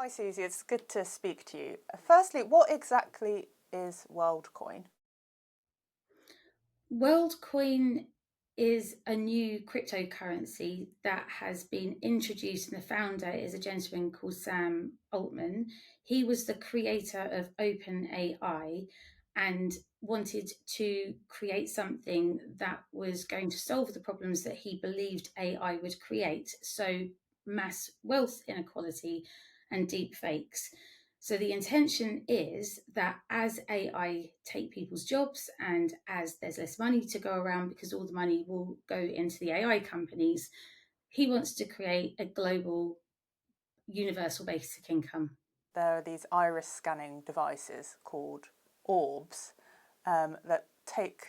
Hi Susie, it's good to speak to you. Firstly, what exactly is Worldcoin? Worldcoin is a new cryptocurrency that has been introduced, and the founder is a gentleman called Sam Altman. He was the creator of OpenAI and wanted to create something that was going to solve the problems that he believed AI would create. So, mass wealth inequality and deep fakes. So the intention is that as AI take people's jobs and as there's less money to go around because all the money will go into the AI companies, he wants to create a global universal basic income. There are these iris scanning devices called orbs that take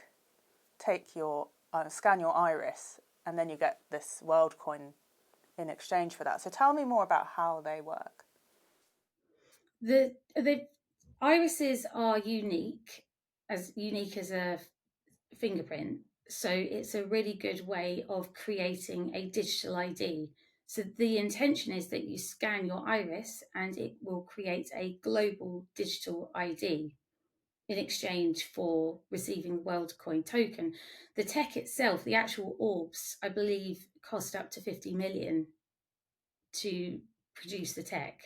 your scan your iris, and then you get this Worldcoin in exchange for that. So tell me more about how they work. The irises are unique as a fingerprint. So it's a really good way of creating a digital ID. So the intention is that you scan your iris and it will create a global digital ID in exchange for receiving the Worldcoin token. The tech itself, the actual orbs, I believe, cost up to 50 million to produce the tech.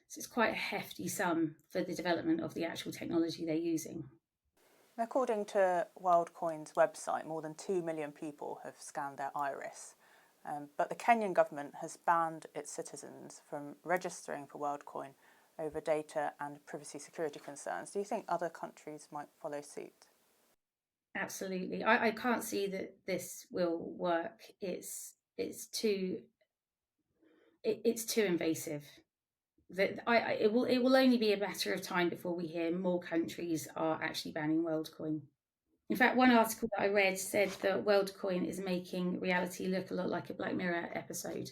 So it's quite a hefty sum for the development of the actual technology they're using. According to Worldcoin's website, more than 2 million people have scanned their iris. But the Kenyan government has banned its citizens from registering for Worldcoin over data and privacy security concerns. Do you think other countries might follow suit? Absolutely. I can't see that this will work. It's too it's too invasive. That it will only be a matter of time before we hear more countries are actually banning WorldCoin. In fact, one article that I read said that WorldCoin is making reality look a lot like a Black Mirror episode.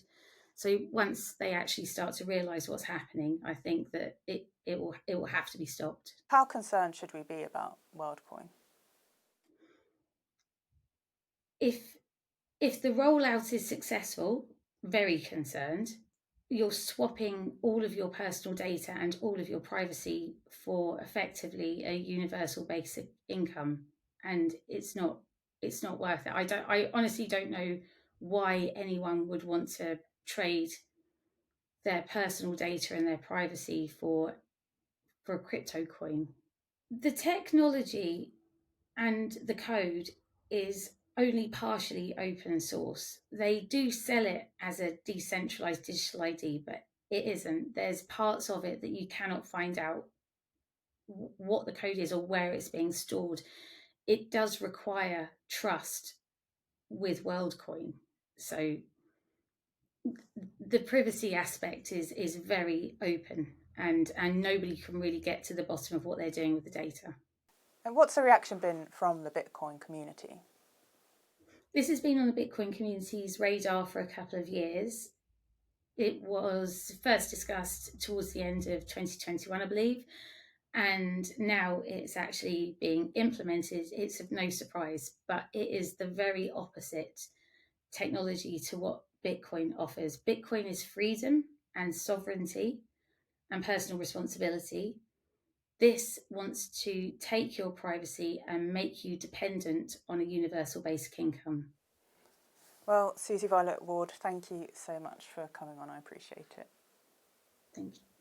So once they actually start to realise what's happening, I think that it will have to be stopped. How concerned should we be about Worldcoin? If if the rollout is successful, very concerned. You're swapping all of your personal data and all of your privacy for effectively a universal basic income, and it's not worth it. I honestly don't know why anyone would want to trade their personal data and their privacy for a crypto coin. The technology and the code is only partially open source. They do sell it as a decentralized digital ID, but it isn't. There's parts of it that you cannot find out what the code is or where it's being stored. It does require trust with WorldCoin. So the privacy aspect is very open, and nobody can really get to the bottom of what they're doing with the data. And what's the reaction been from the Bitcoin community? This has been on the Bitcoin community's radar for a couple of years. It was first discussed towards the end of 2021, I believe, and now it's actually being implemented. It's of no surprise, but it is the very opposite technology to what Bitcoin offers. Bitcoin is freedom and sovereignty and personal responsibility. This wants to take your privacy and make you dependent on a universal basic income. Well, Susie Violet Ward, thank you so much for coming on. I appreciate it. Thank you.